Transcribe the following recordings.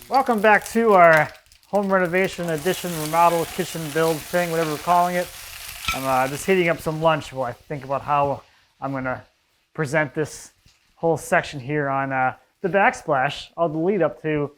Welcome back to our home renovation, addition, remodel, kitchen build thing, whatever we're calling it. I'm just heating up some lunch while I think about how I'm going to present this whole section here on the Backsplash, all the lead up to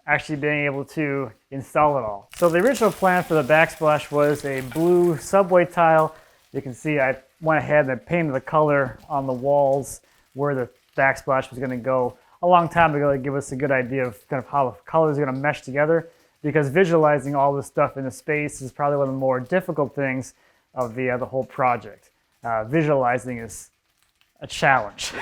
actually being able to install it all. So the original plan for the Backsplash was a blue subway tile. You can see I went ahead and painted the color on the walls where the Backsplash was going to go a long time ago to give us a good idea of kind of how the colors are going to mesh together, because visualizing all this stuff in the space is probably one of the more difficult things of the whole project. Visualizing is a challenge.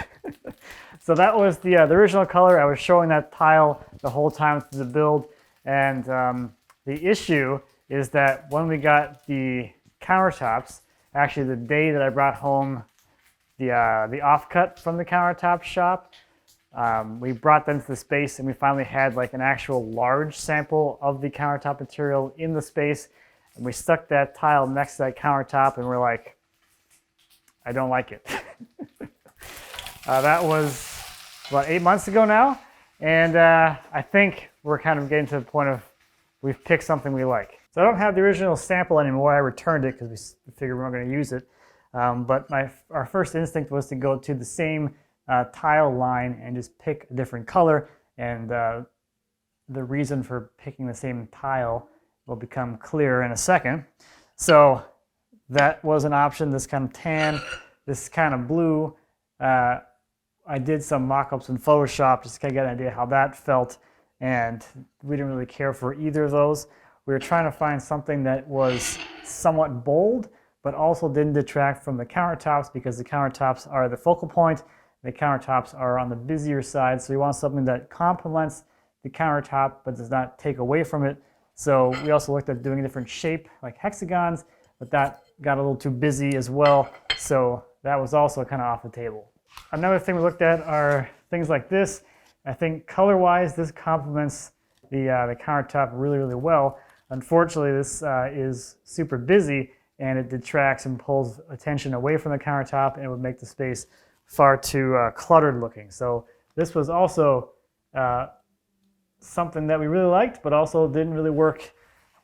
So that was the original color. I was showing that tile the whole time through the build, and the issue is that when we got the countertops, actually the day that I brought home the offcut from the countertop shop, we brought them to the space and we finally had like an actual large sample of the countertop material in the space, and we stuck that tile next to that countertop and we're like, I don't like it. That was about 8 months ago now, and I think we're kind of getting to the point of we've picked something we like. So I don't have the original sample anymore. I returned it because we figured we weren't going to use it. But our first instinct was to go to the same tile line and just pick a different color, and the reason for picking the same tile will become clear in a second. So that was an option, this kind of tan, this kind of blue. I did some mock-ups in Photoshop just to kind of get an idea how that felt, and we didn't really care for either of those. We were trying to find something that was somewhat bold, but also didn't detract from the countertops, because the countertops are the focal point. The countertops are on the busier side, so we want something that complements the countertop but does not take away from it. So we also looked at doing a different shape, like hexagons, but that got a little too busy as well, so that was also kind of off the table. Another thing we looked at are things like this. I think color-wise, this complements the countertop really, really well. Unfortunately, this is super busy, and it detracts and pulls attention away from the countertop, and it would make the space far too cluttered looking. So this was also something that we really liked, but also didn't really work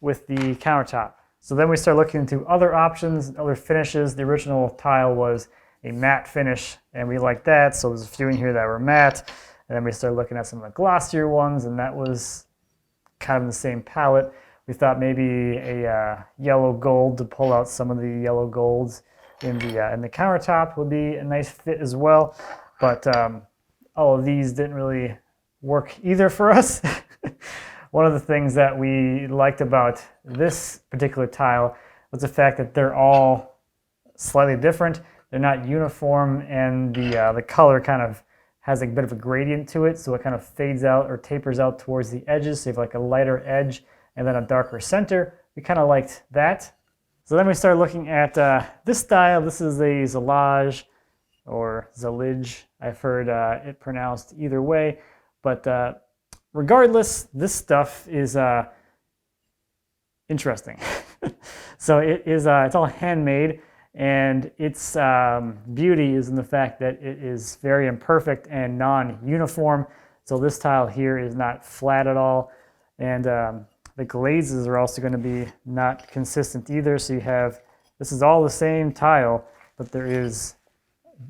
with the countertop. So then we started looking into other options, other finishes. The original tile was a matte finish, and we liked that. So there's a few in here that were matte. And then we started looking at some of the glossier ones, and that was kind of in the same palette. We thought maybe a yellow gold to pull out some of the yellow golds in the countertop would be a nice fit as well. But all of these didn't really work either for us. One of the things that we liked about this particular tile was the fact that they're all slightly different. They're not uniform, and the color kind of has a bit of a gradient to it, so it kind of fades out or tapers out towards the edges. So you have like a lighter edge and then a darker center. We kind of liked that. So then we started looking at this style. This is a Zellige or Zellige. I've heard it pronounced either way, but regardless, this stuff is interesting. So it's all handmade, and its beauty is in the fact that it is very imperfect and non-uniform. So this tile here is not flat at all, and the glazes are also going to be not consistent either. So you have, this is all the same tile, but there is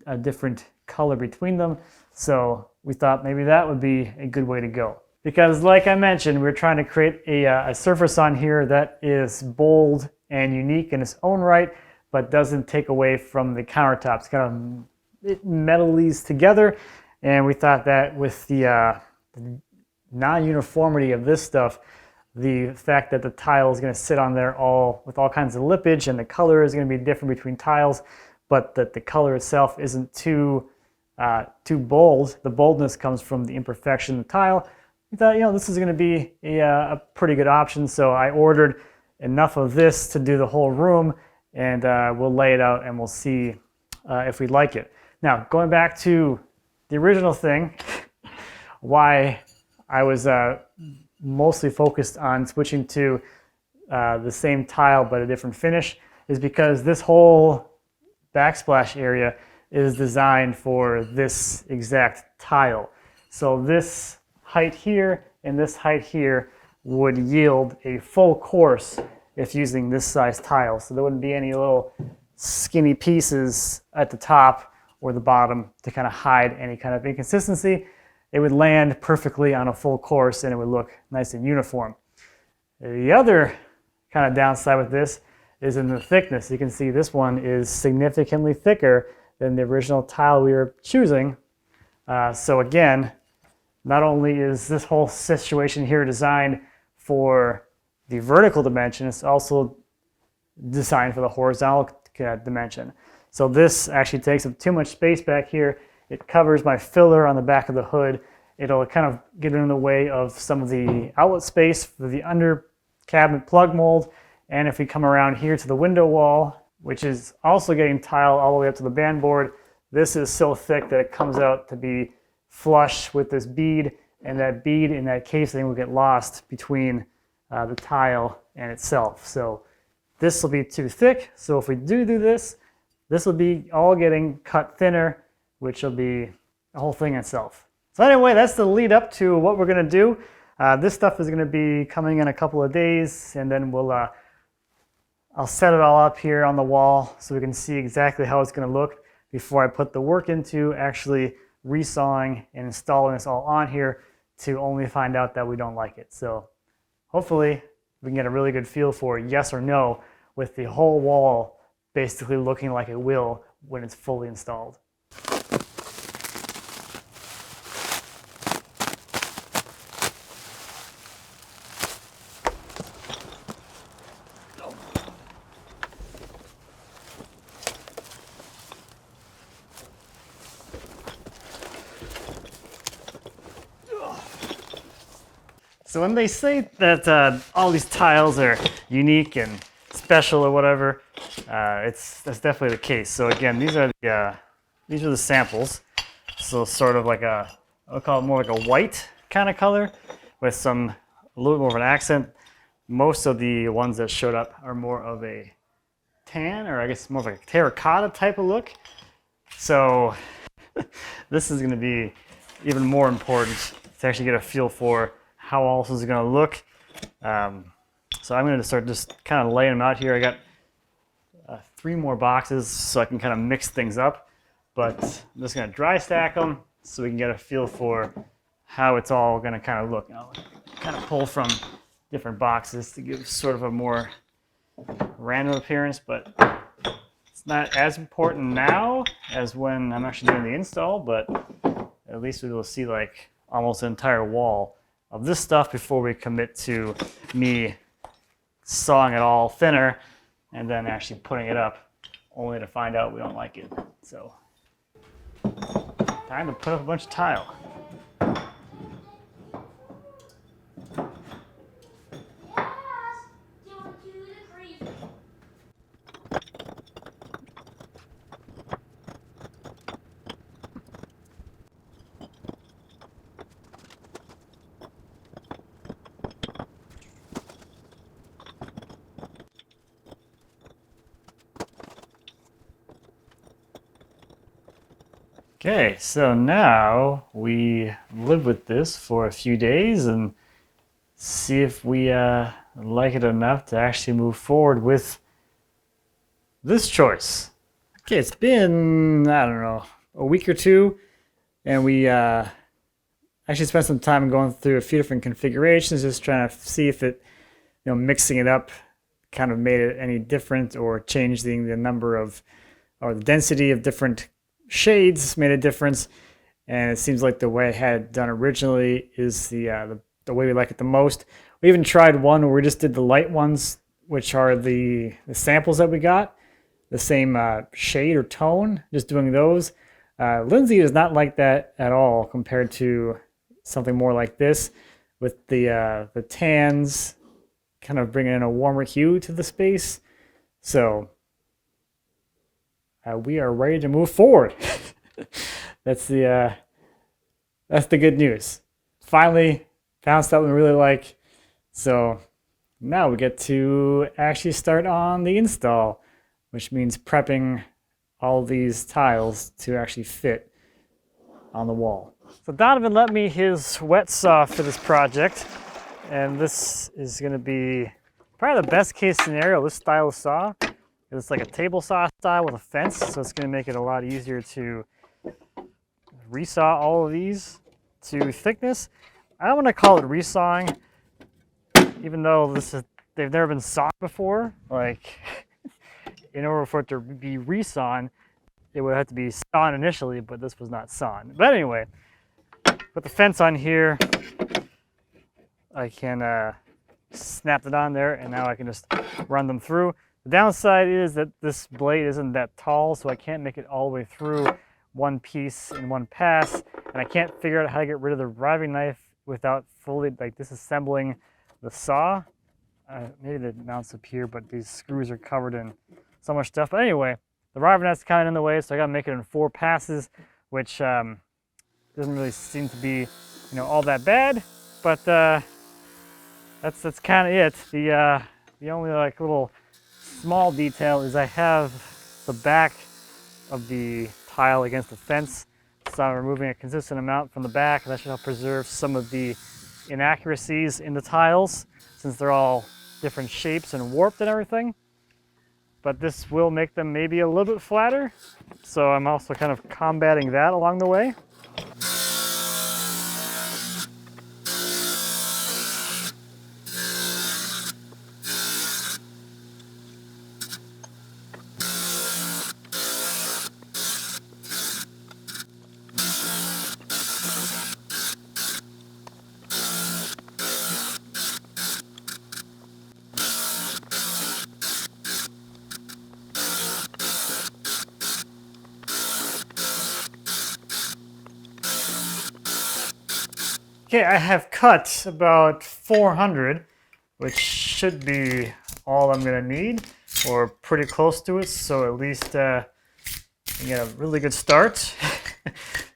a different color between them. So we thought maybe that would be a good way to go. Because like I mentioned, we're trying to create a surface on here that is bold and unique in its own right, but doesn't take away from the countertops. Kind of it metals together, and we thought that with the non-uniformity of this stuff, the fact that the tile is going to sit on there with all kinds of lippage, and the color is going to be different between tiles, but that the color itself isn't too bold. The boldness comes from the imperfection of the tile. We thought, this is going to be a pretty good option, so I ordered enough of this to do the whole room, and we'll lay it out and we'll see if we like it. Now, going back to the original thing, why I was mostly focused on switching to the same tile but a different finish is because this whole backsplash area is designed for this exact tile. So this height here and this height here would yield a full course if using this size tile. So there wouldn't be any little skinny pieces at the top or the bottom to kind of hide any kind of inconsistency. It would land perfectly on a full course and it would look nice and uniform. The other kind of downside with this is in the thickness. You can see this one is significantly thicker than the original tile we were choosing. So again, not only is this whole situation here designed for the vertical dimension, it's also designed for the horizontal dimension. So this actually takes up too much space back here. It covers my filler on the back of the hood. It'll kind of get in the way of some of the outlet space for the under cabinet plug mold. And if we come around here to the window wall, which is also getting tile all the way up to the band board, this is so thick that it comes out to be flush with this bead, and that bead in that casing will get lost between the tile and itself. So this will be too thick. So if we do this, this will be all getting cut thinner, which will be the whole thing itself. So anyway, that's the lead up to what we're gonna do. This stuff is gonna be coming in a couple of days, and then I'll set it all up here on the wall so we can see exactly how it's gonna look before I put the work into actually resawing and installing this all on here, to only find out that we don't like it. So hopefully we can get a really good feel for yes or no with the whole wall basically looking like it will when it's fully installed. So when they say that all these tiles are unique and special or whatever, that's definitely the case. So again, these are the samples. So sort of like I'll call it more like a white kind of color with a little more of an accent. Most of the ones that showed up are more of a tan, or I guess more of a terracotta type of look. So this is going to be even more important to actually get a feel for how all this is going to look. So I'm going to start just kind of laying them out here. I got 3 more boxes so I can kind of mix things up, but I'm just going to dry stack them so we can get a feel for how it's all going to kind of look. I'll kind of pull from different boxes to give sort of a more random appearance, but it's not as important now as when I'm actually doing the install, but at least we will see like almost an entire wall of this stuff before we commit to me sawing it all thinner and then actually putting it up, only to find out we don't like it. So time to put up a bunch of tile. Okay, so now we live with this for a few days and see if we like it enough to actually move forward with this choice. Okay, it's been, I don't know, a week or two, and we actually spent some time going through a few different configurations, just trying to see if it, mixing it up kind of made it any different, or changing the number of, or the density of different shades made a difference. And it seems like the way I had it done originally is the way we like it the most. We even tried one where we just did the light ones, which are the samples that we got, the same shade or tone, just doing those. Lindsay is not like that at all compared to something more like this, with the tans kind of bringing in a warmer hue to the space. So we are ready to move forward. That's the good news. Finally found something we really like. So now we get to actually start on the install, which means prepping all these tiles to actually fit on the wall. So Donovan lent me his wet saw for this project, and this is going to be probably the best case scenario. This style of saw, it's like a table saw style with a fence, so it's going to make it a lot easier to resaw all of these to thickness. I don't want to call it resawing, even though they've never been sawed before. Like, in order for it to be resawn, it would have to be sawn initially, but this was not sawn. But anyway, put the fence on here. I can snap it on there, and now I can just run them through. The downside is that this blade isn't that tall, so I can't make it all the way through one piece in one pass, and I can't figure out how to get rid of the riving knife without fully like disassembling the saw. Maybe the mount's up here, but these screws are covered in so much stuff. But anyway, the riving knife's kind of in the way, so I got to make it in 4 passes, which doesn't really seem to be, all that bad. But that's kind of it. The only like little small detail is I have the back of the tile against the fence, so I'm removing a consistent amount from the back. That should help preserve some of the inaccuracies in the tiles, since they're all different shapes and warped and everything. But this will make them maybe a little bit flatter, so I'm also kind of combating that along the way. Okay, I have cut about 400, which should be all I'm gonna need, or pretty close to it, so at least I get a really good start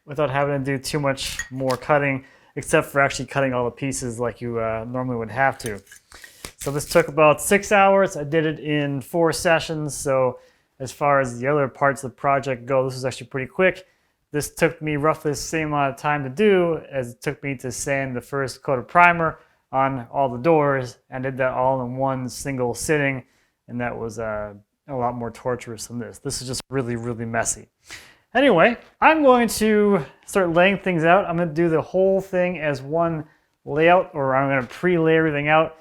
without having to do too much more cutting, except for actually cutting all the pieces like you normally would have to. So this took about 6 hours. I did it in 4 sessions, so as far as the other parts of the project go, this was actually pretty quick. This took me roughly the same amount of time to do as it took me to sand the first coat of primer on all the doors. I did that all in one single sitting, and that was a lot more torturous than this. This is just really, really messy. Anyway, I'm going to start laying things out. I'm going to do the whole thing as one layout, or I'm going to pre-lay everything out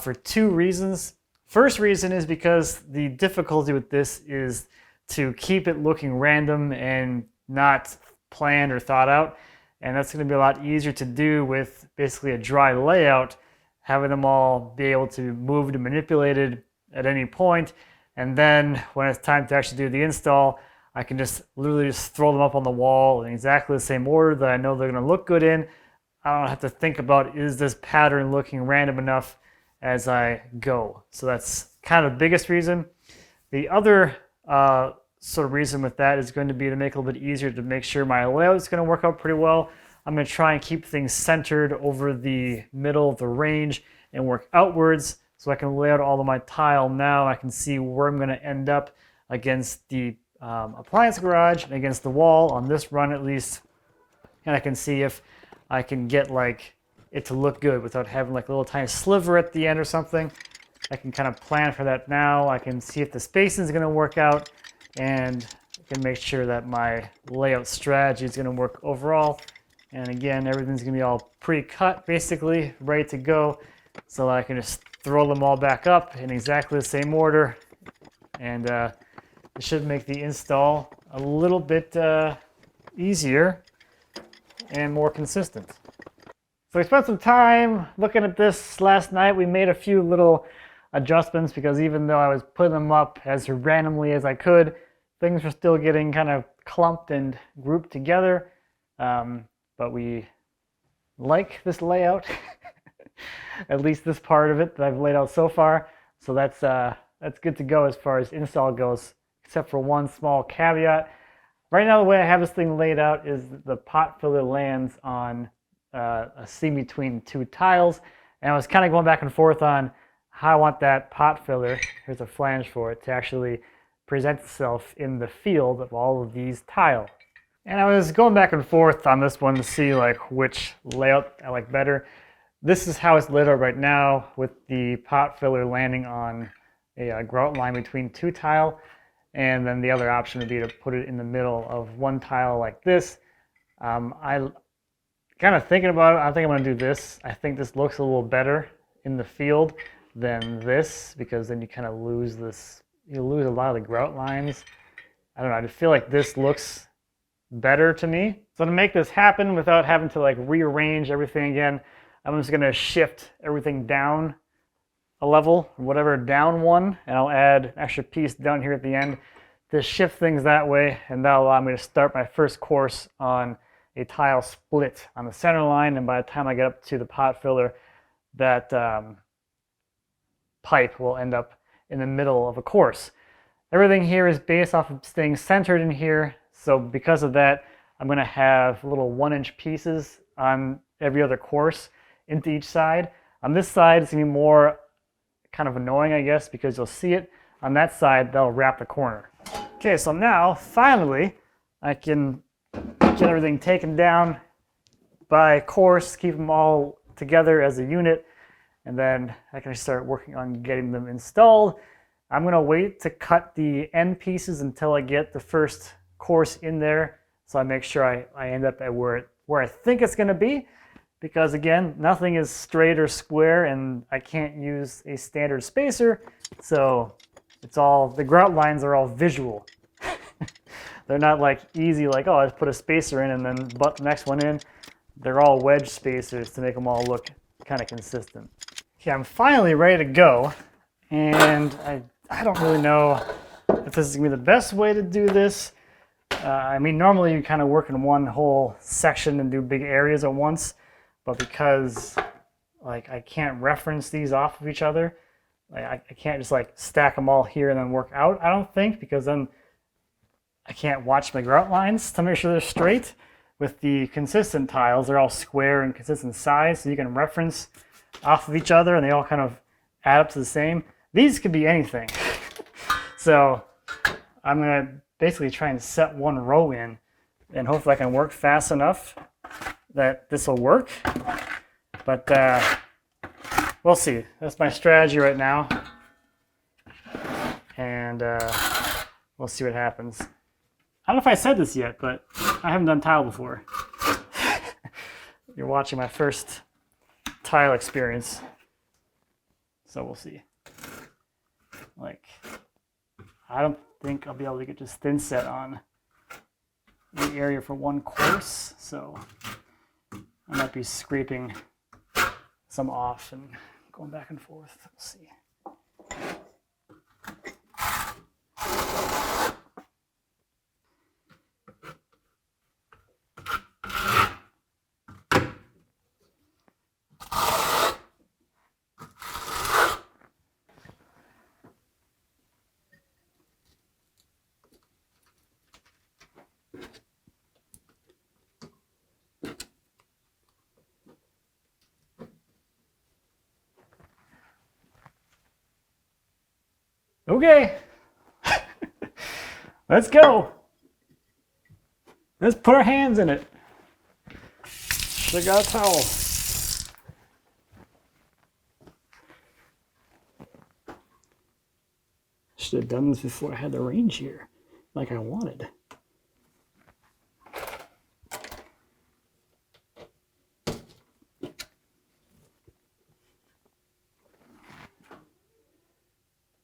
for 2 reasons. First reason is because the difficulty with this is to keep it looking random and not planned or thought out, and that's going to be a lot easier to do with basically a dry layout, having them all be able to be moved and manipulated at any point, and then when it's time to actually do the install, I can just literally just throw them up on the wall in exactly the same order that I know they're going to look good in. I don't have to think about, is this pattern looking random enough as I go. So that's kind of the biggest reason. The other sort of reason with that is going to be to make it a little bit easier to make sure my layout is going to work out pretty well. I'm going to try and keep things centered over the middle of the range and work outwards, so I can lay out all of my tile now. I can see where I'm going to end up against the appliance garage and against the wall on this run at least, and I can see if I can get like it to look good without having like a little tiny sliver at the end or something. I can kind of plan for that now. I can see if the spacing is going to work out, and I can make sure that my layout strategy is going to work overall. And again, everything's going to be all pre-cut, basically, ready to go, so I can just throw them all back up in exactly the same order, and it should make the install a little bit easier and more consistent. So we spent some time looking at this last night. We made a few little adjustments because even though I was putting them up as randomly as I could, things were still getting kind of clumped and grouped together. But we like this layout, at least this part of it that I've laid out so far. So that's good to go as far as install goes, except for one small caveat. Right now, the way I have this thing laid out is the pot filler lands on a seam between 2 tiles, and I was kind of going back and forth on how I want that pot filler, here's a flange for it, to actually present itself in the field of all of these tiles. And I was going back and forth on this one to see like which layout I like better. This is how it's laid out right now, with the pot filler landing on a grout line between 2 tile, and then the other option would be to put it in the middle of 1 tile like this. I kind of thinking about it, I think I'm going to do this. I think this looks a little better in the field than this, because then you kind of lose this, you lose a lot of the grout lines. I don't know, I just feel like this looks better to me. So to make this happen without having to like rearrange everything again, I'm just gonna shift everything down a level, whatever, down 1, and I'll add an extra piece down here at the end to shift things that way, and that'll allow me to start my first course on a tile split on the center line, and by the time I get up to the pot filler, that pipe will end up in the middle of a course. Everything here is based off of staying centered in here. So because of that, I'm going to have little 1-inch pieces on every other course into each side. On this side, it's going to be more kind of annoying, I guess, because you'll see it. On that side, that'll wrap the corner. Okay, so now, finally, I can get everything taken down by course, keep them all together as a unit, and then I can start working on getting them installed. I'm going to wait to cut the end pieces until I get the first course in there, so I make sure I end up at where I think it's going to be, because again, nothing is straight or square, and I can't use a standard spacer, so it's all, the grout lines are all visual. They're not like easy, like, oh, I just put a spacer in and then butt the next one in. They're all wedge spacers to make them all look kind of consistent. Okay, I'm finally ready to go, and I don't really know if this is going to be the best way to do this. I mean, normally you kind of work in one whole section and do big areas at once, but because like I can't reference these off of each other, like I can't just like stack them all here and then work out, I don't think, because then I can't watch my grout lines to make sure they're straight. With the consistent tiles, they're all square and consistent size, so you can reference off of each other and they all kind of add up to the same. These could be anything. So I'm going to basically try and set 1 row in, and hopefully I can work fast enough that this will work. But we'll see. That's my strategy right now. And we'll see what happens. I don't know if I said this yet, but I haven't done tile before. You're watching my first tile experience. So we'll see. Like, I don't think I'll be able to get just thin set on the area for 1 course, so I might be scraping some off and going back and forth. We'll see. Okay, let's go. Let's put our hands in it. I got a towel. Should have done this before I had the range here, like I wanted.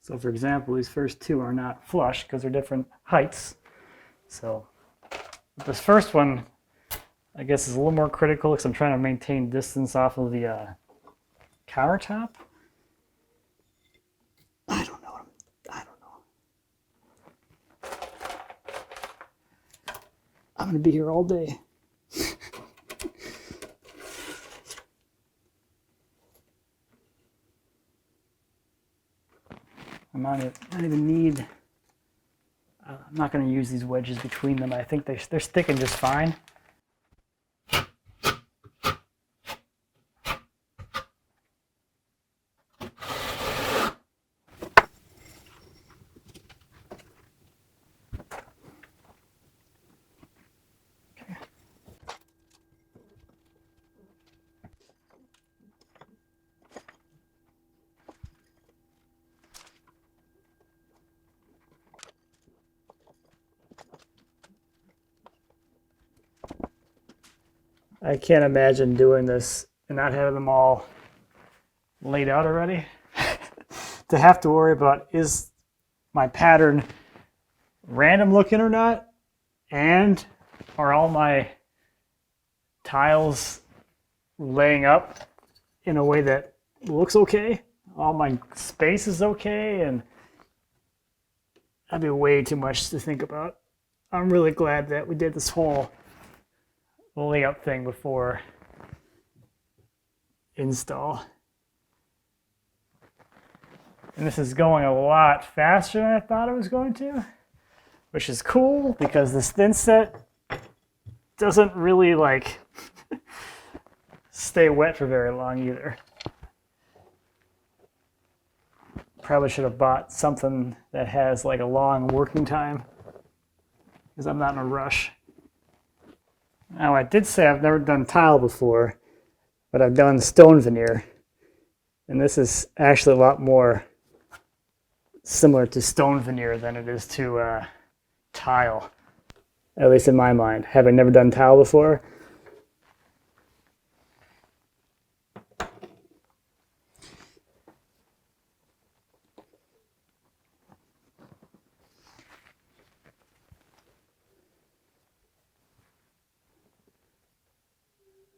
So for example, these first 2 are not flush because they're different heights. So this first one, I guess, is a little more critical because I'm trying to maintain distance off of the countertop. I don't know. I'm going to be here all day. I don't even need, I'm not going to use these wedges between them. I think they're sticking just fine. I can't imagine doing this and not having them all laid out already. To have to worry about, is my pattern random looking or not? And are all my tiles laying up in a way that looks okay? All my space is okay? And that'd be way too much to think about. I'm really glad that we did this whole layout thing before install. And this is going a lot faster than I thought it was going to, which is cool because this thin set doesn't really like stay wet for very long either. Probably should have bought something that has like a long working time because I'm not in a rush. Now, I did say I've never done tile before, but I've done stone veneer. And this is actually a lot more similar to stone veneer than it is to tile, at least in my mind. Having never done tile before,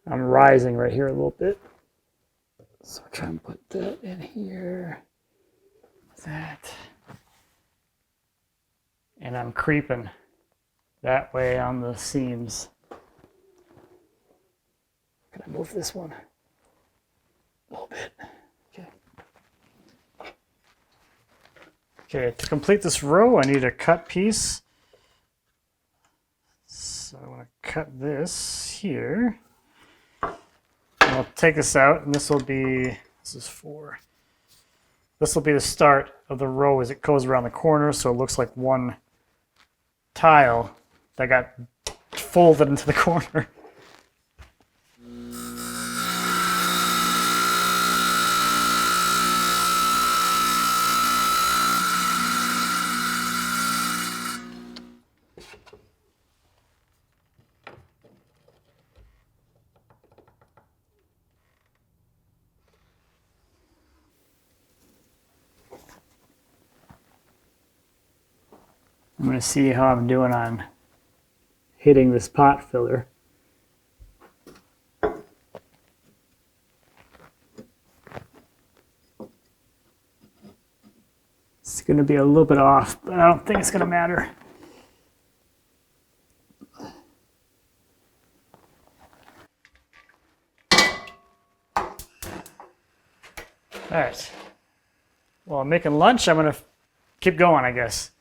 I'm rising right here a little bit. So I'll try and put that in here. That. And I'm creeping that way on the seams. Can I move this one a little bit? Okay. Okay, to complete this row, I need a cut piece. So I want to cut this here. I'll take this out, and this is 4. This will be the start of the row as it goes around the corner, so it looks like one tile that got folded into the corner. I'm going to see how I'm doing on hitting this pot filler. It's going to be a little bit off, but I don't think it's going to matter. All right. Well, I'm making lunch. I'm going to keep going, I guess.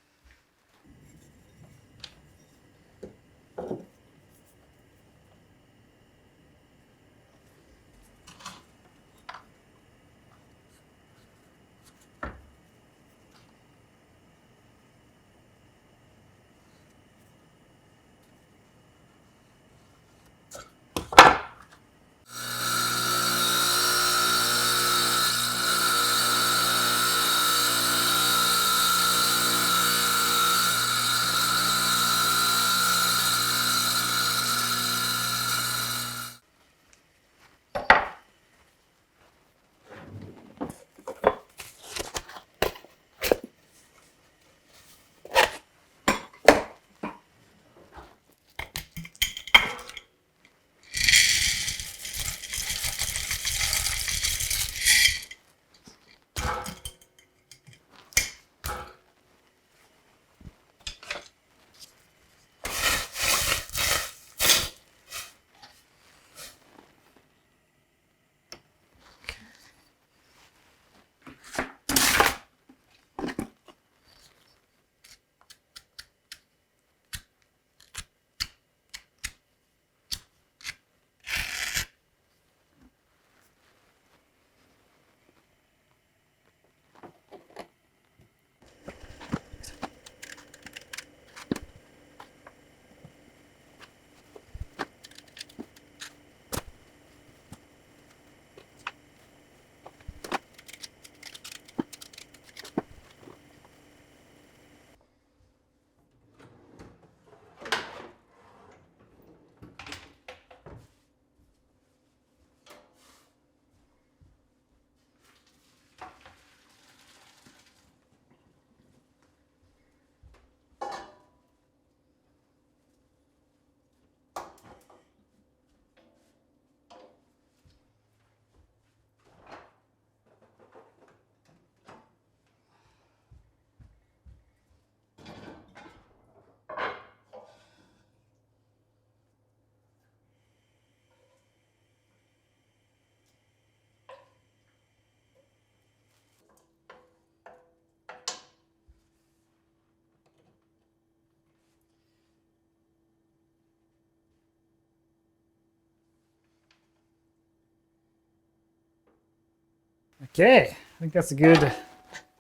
Okay, I think that's a good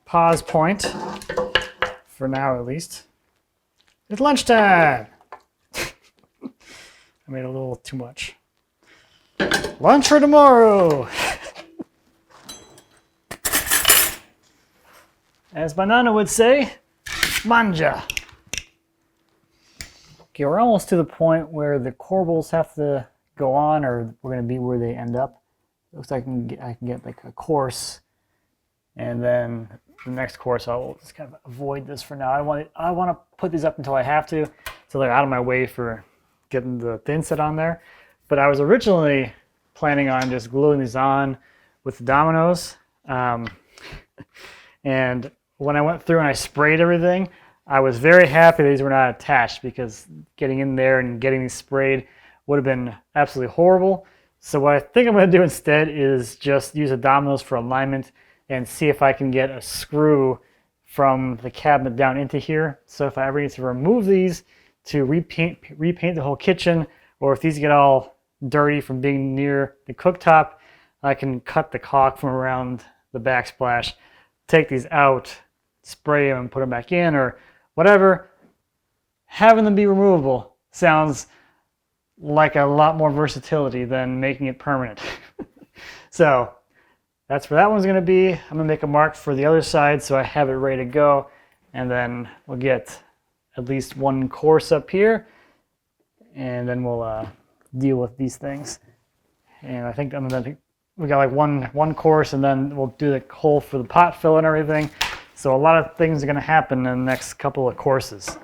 pause point for now, at least. It's lunchtime. I made a little too much. Lunch for tomorrow. As my nana would say, manja. Okay, we're almost to the point where the corbels have to go on, or we're going to be where they end up. It looks like I can get like a course, and then the next course I'll just kind of avoid this for now. I want to put these up until I have to, so they're out of my way for getting the thin set on there. But I was originally planning on just gluing these on with the dominoes, and when I went through and I sprayed everything, I was very happy these were not attached, because getting in there and getting these sprayed would have been absolutely horrible. So what I think I'm going to do instead is just use the dominoes for alignment and see if I can get a screw from the cabinet down into here. So if I ever need to remove these to repaint the whole kitchen, or if these get all dirty from being near the cooktop, I can cut the caulk from around the backsplash, take these out, spray them and put them back in, or whatever. Having them be removable sounds like a lot more versatility than making it permanent. So that's where that one's going to be. I'm going to make a mark for the other side so I have it ready to go, and then we'll get at least one course up here, and then we'll deal with these things. And I think we got like one course, and then we'll do the hole for the pot fill and everything. So a lot of things are going to happen in the next couple of courses.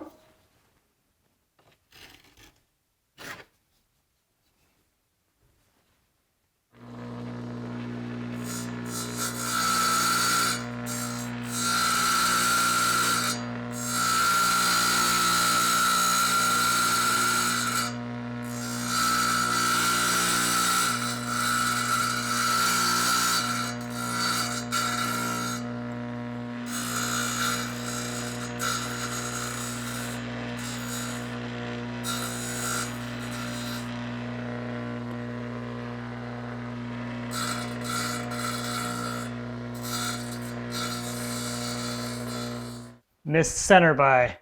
Missed center by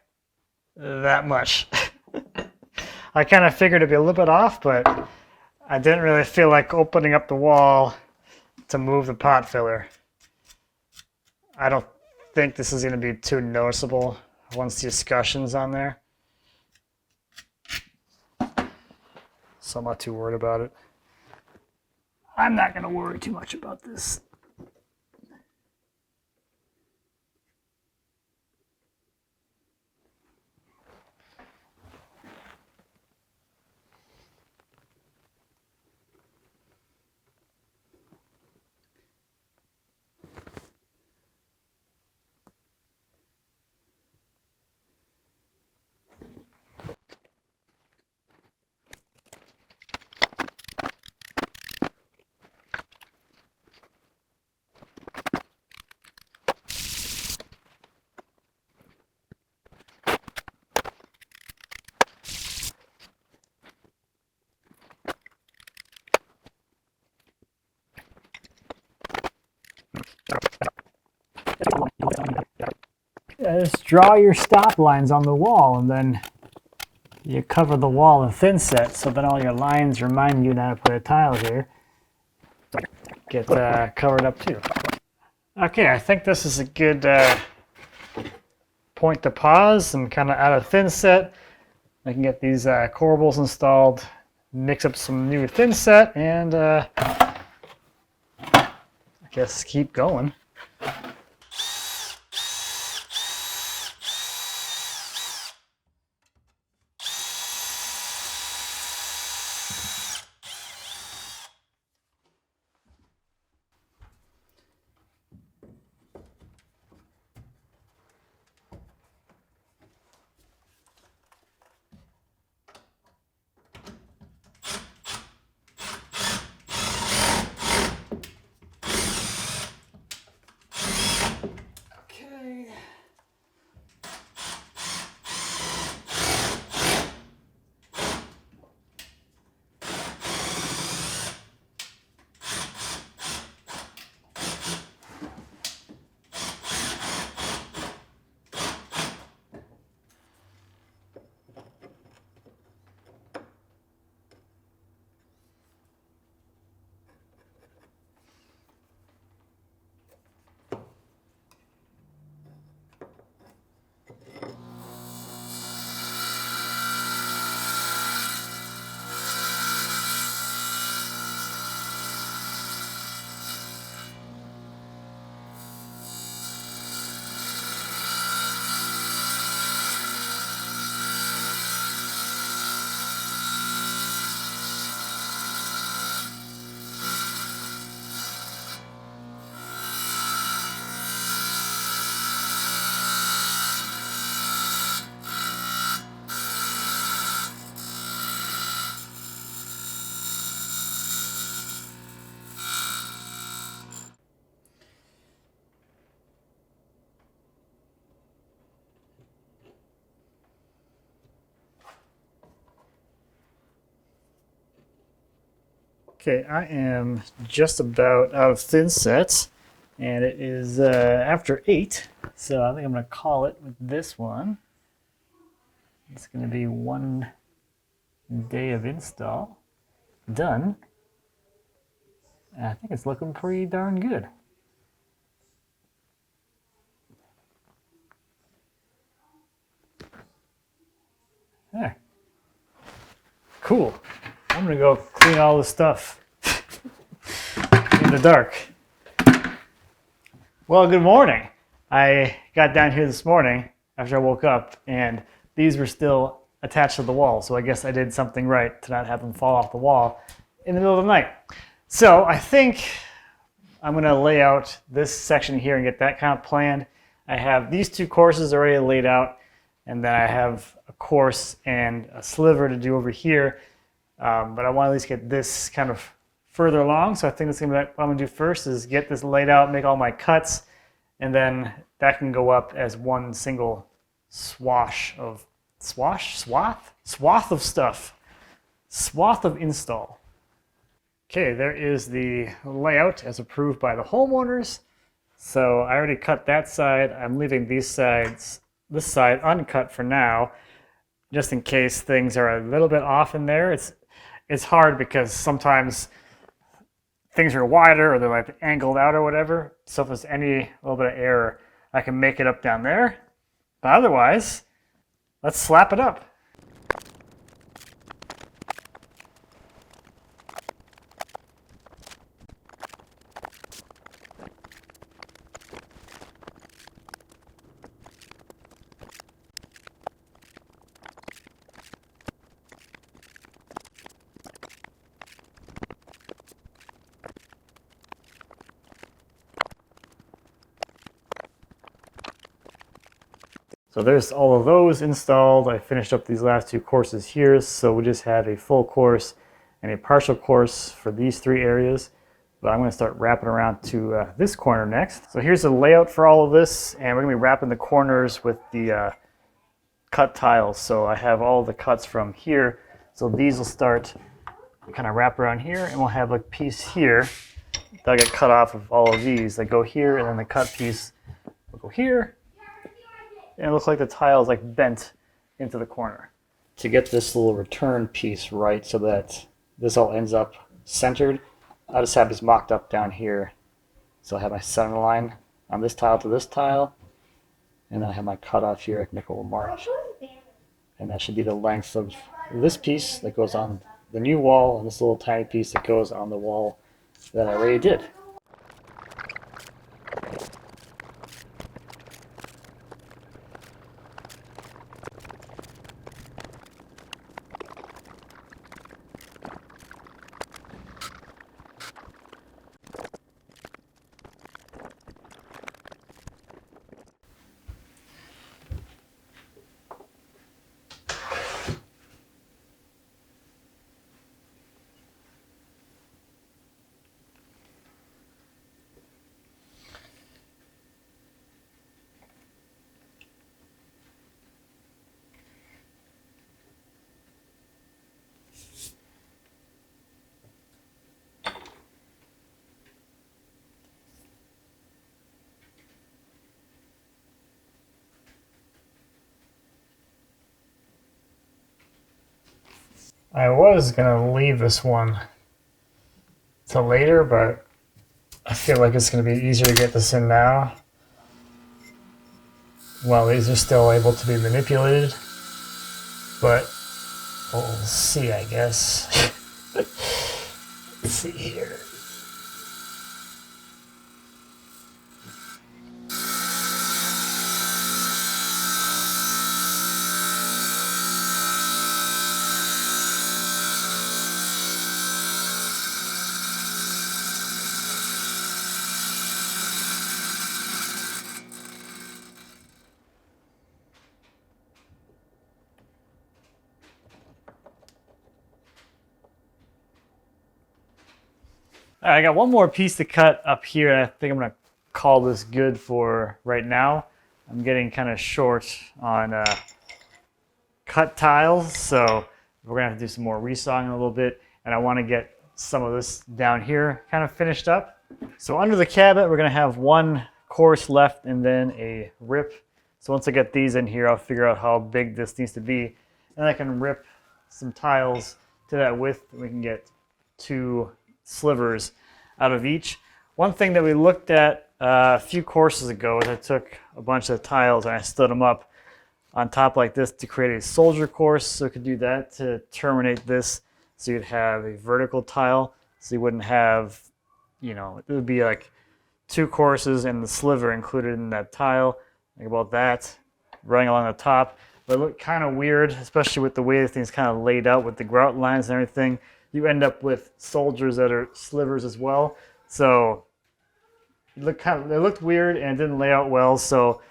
that much. I kind of figured it'd be a little bit off, but I didn't really feel like opening up the wall to move the pot filler. I don't think this is going to be too noticeable once the discussion's on there. So I'm not too worried about it. I'm not going to worry too much about this. Just draw your stop lines on the wall, and then you cover the wall in thin set, so that all your lines remind you how to put a tile here. Get covered up too. Okay, I think this is a good point to pause. I'm kind of out of thin set. I can get these corbels installed, mix up some new thin set, and I guess keep going. Okay, I am just about out of thin sets, and it is after 8, so I think I'm going to call it with this one. It's going to be 1 day of install done. And I think it's looking pretty darn good. There. Cool. I'm going to go clean all this stuff in the dark. Well, good morning. I got down here this morning after I woke up, and these were still attached to the wall, so I guess I did something right to not have them fall off the wall in the middle of the night. So I think I'm going to lay out this section here and get that kind of planned. I have these 2 courses already laid out, and then I have a course and a sliver to do over here, but I want to at least get this kind of further along. So I think that's going to be what I'm going to do first, is get this laid out, make all my cuts, and then that can go up as one single swath of install. Okay, there is the layout as approved by the homeowners. So I already cut that side. I'm leaving these sides, this side uncut for now, just in case things are a little bit off in there. It's hard because sometimes things are wider or they're like angled out or whatever. So if there's any little bit of error, I can make it up down there. But otherwise, let's slap it up. So there's all of those installed. I finished up these last 2 courses here, so we just have a full course and a partial course for these 3 areas. But I'm going to start wrapping around to this corner next. So here's the layout for all of this, and we're going to be wrapping the corners with the cut tiles. So I have all the cuts from here. So these will start kind of wrap around here, and we'll have a piece here that'll get cut off of all of these that go here, and then the cut piece will go here. And it looks like the tile is like bent into the corner. To get this little return piece right so that this all ends up centered, I just have this mocked up down here. So I have my center line on this tile to this tile, and then I have my cutoff here. I can make a little mark. And that should be the length of this piece that goes on the new wall, and this little tiny piece that goes on the wall that I already did. I was going to leave this one till later, but I feel like it's going to be easier to get this in now while these are still able to be manipulated. But we'll see, I guess. Let's see here. All right, I got one more piece to cut up here, and I think I'm going to call this good for right now. I'm getting kind of short on cut tiles, so we're going to have to do some more resawing a little bit, and I want to get some of this down here kind of finished up. So under the cabinet, we're gonna have one course left and then a rip. So once I get these in here, I'll figure out how big this needs to be. And I can rip some tiles to that width. And we can get 2 slivers out of each. One thing that we looked at a few courses ago is I took a bunch of tiles and I stood them up on top like this to create a soldier course. So we could do that to terminate this. So you'd have a vertical tile. So you wouldn't have, you know, it would be like 2 courses and the sliver included in that tile. Think about that running along the top. But it looked kind of weird, especially with the way the thing's kind of laid out with the grout lines and everything. You end up with soldiers that are slivers as well. So it looked weird and it didn't lay out well. So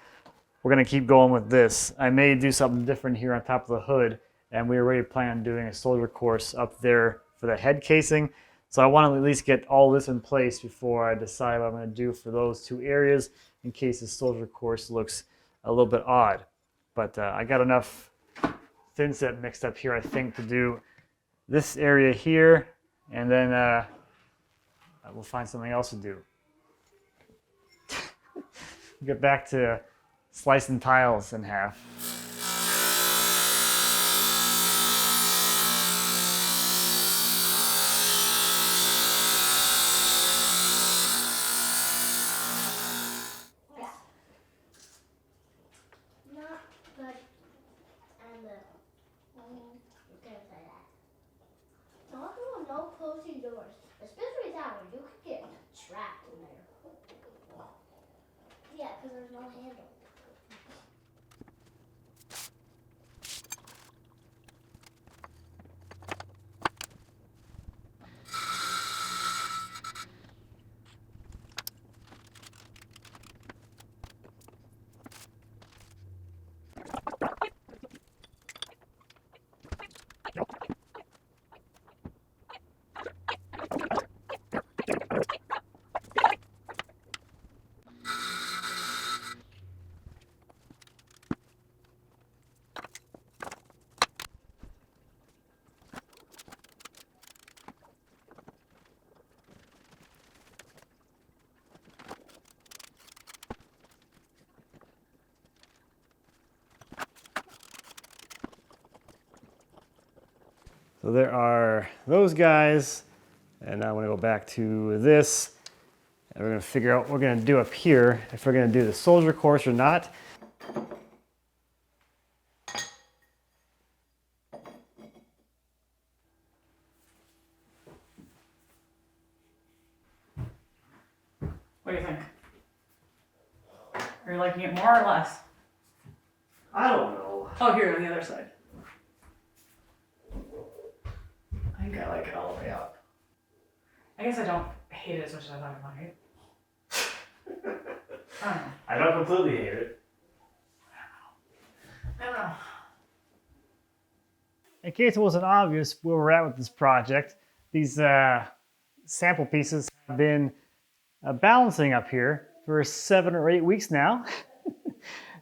we're gonna keep going with this. I may do something different here on top of the hood, and we already plan on doing a soldier course up there for the head casing. So I want to at least get all this in place before I decide what I'm going to do for those 2 areas in case the soldier course looks a little bit odd. But I got enough thin set mixed up here, I think, to do this area here, and then we'll find something else to do. Get back to slicing tiles in half. No closing doors, especially that one. You could get trapped in there. Yeah, because there's no handle. So there are those guys, and now I'm gonna go back to this, and we're gonna figure out what we're gonna do up here, if we're gonna do the soldier course or not. What do you think? Are you liking it more or less? I don't know. Oh, here on the other side. I think I like it all the way up. I guess I don't hate it as much as I thought I might. I don't know. I don't completely hate it. I don't know. In case it wasn't obvious where we're at with this project, these sample pieces have been balancing up here for 7 or 8 weeks now.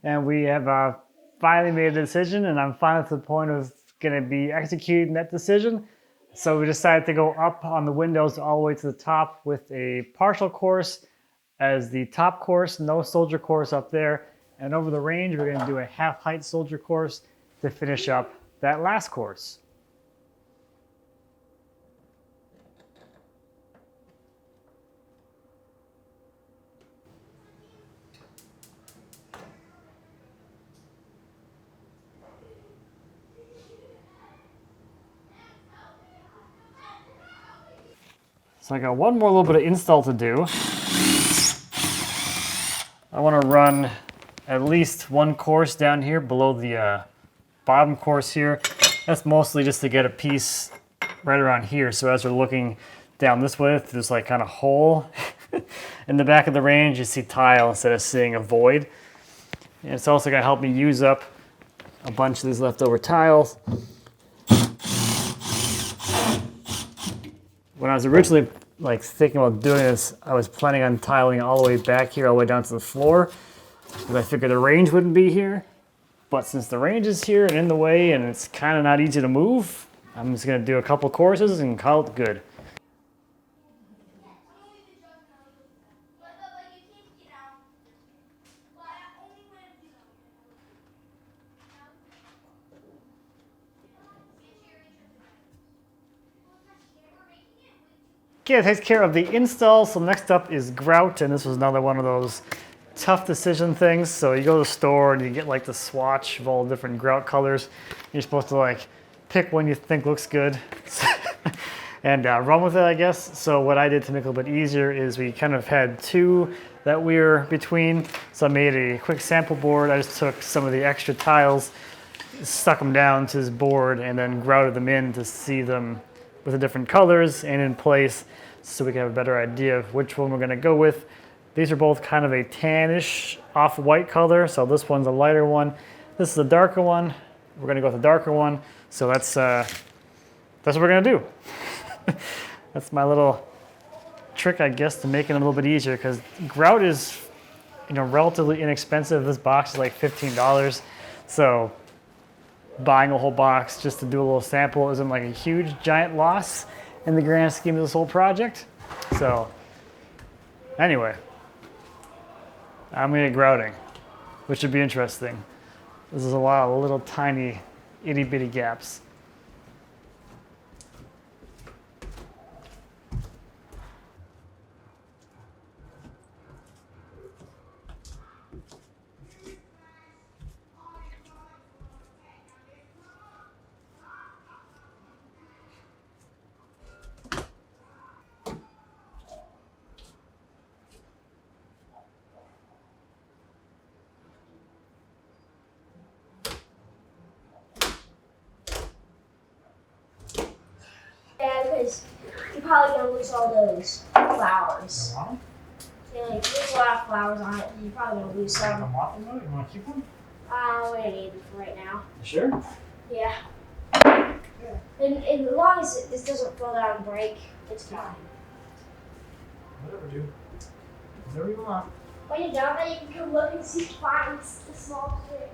And we have finally made a decision, and I'm finally to the point of going to be executing that decision. So we decided to go up on the windows all the way to the top with a partial course as the top course, no soldier course up there. And over the range, we're going to do a half-height soldier course to finish up that last course. So I got one more little bit of install to do. I want to run at least one course down here below the bottom course here. That's mostly just to get a piece right around here. So as we're looking down this way, there's like kind of hole in the back of the range. You see tile instead of seeing a void. And it's also going to help me use up a bunch of these leftover tiles. When I was originally thinking about doing this, I was planning on tiling all the way back here, all the way down to the floor, because I figured the range wouldn't be here. But since the range is here and in the way, and it's kind of not easy to move, I'm just going to do a couple courses and call it good. Okay, that takes care of the install. So next up is grout, and this was another one of those tough decision things. So you go to the store and you get like the swatch of all the different grout colors. You're supposed to like pick one you think looks good and run with it, I guess. So what I did to make it a little bit easier is we kind of had two that we were between. So I made a quick sample board. I just took some of the extra tiles, stuck them down to this board, and then grouted them in to see them with the different colors and in place so we can have a better idea of which one we're going to go with. These are both kind of a tannish off-white color, so this one's a lighter one. This is a darker one. We're going to go with the darker one, so that's what we're going to do. That's my little trick, I guess, to make it a little bit easier, because grout is, relatively inexpensive. This box is like $15, so buying a whole box just to do a little sample isn't like a huge giant loss in the grand scheme of this whole project. So anyway, I'm gonna get grouting, which should be interesting. This is a lot of little tiny itty bitty gaps. Yeah, because you're probably gonna lose all those flowers. Yeah, like there's a lot of flowers on it. You're probably gonna lose some. Come off them though? You want to keep them? We're gonna need them for right now. Sure. Yeah. And as long as this doesn't fall down and break, it's fine. Whatever, dude. Whatever you want. When you're done, then you can come look and see find the small tree.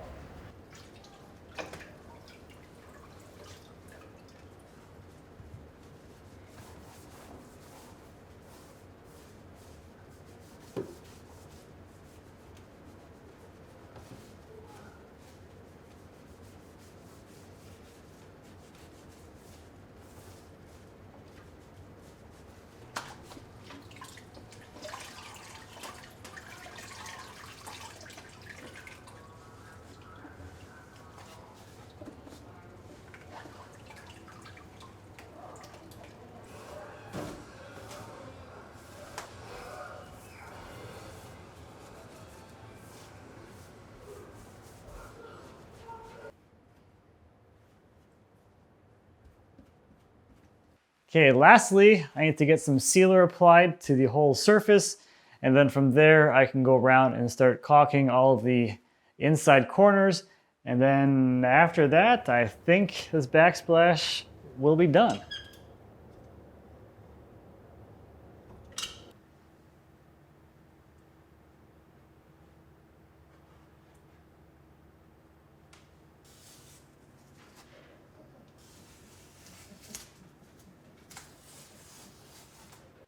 Okay, lastly, I need to get some sealer applied to the whole surface, and then from there I can go around and start caulking all of the inside corners, and then after that I think this backsplash will be done.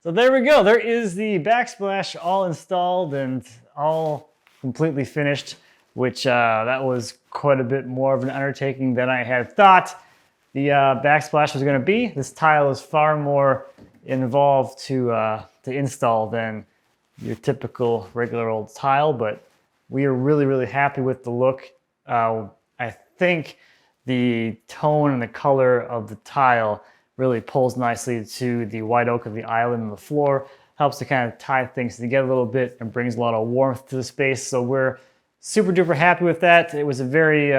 So there we go. There is the backsplash all installed and all completely finished, which that was quite a bit more of an undertaking than I had thought the backsplash was going to be. This tile is far more involved to install than your typical regular old tile, but we are really, really happy with the look. I think the tone and the color of the tile really pulls nicely to the white oak of the island and the floor, helps to kind of tie things together a little bit and brings a lot of warmth to the space. So we're super duper happy with that. It was a very,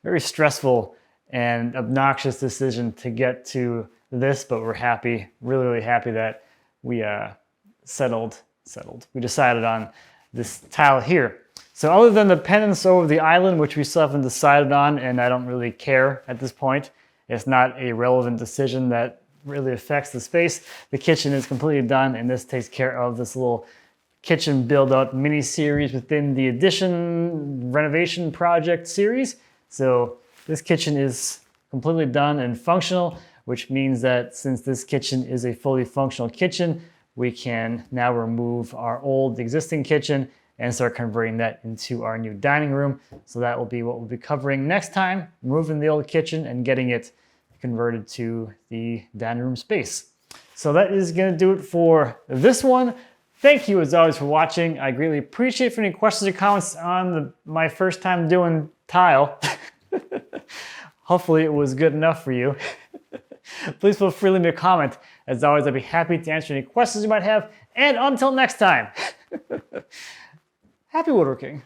very stressful and obnoxious decision to get to this, but we're happy, really, really happy that we settled. We decided on this tile here. So other than the pendants over the island, which we still haven't decided on, and I don't really care at this point, it's not a relevant decision that really affects the space. The kitchen is completely done, and this takes care of this little kitchen build-out mini-series within the addition renovation project series. So this kitchen is completely done and functional, which means that since this kitchen is a fully functional kitchen, we can now remove our old existing kitchen and start converting that into our new dining room. So that will be what we'll be covering next time, removing the old kitchen and getting it converted to the dining room space. So that is going to do it for this one. Thank you as always for watching. I greatly appreciate if any questions or comments on my first time doing tile. Hopefully it was good enough for you. Please feel free to leave me a comment. As always, I'd be happy to answer any questions you might have. And until next time, happy woodworking.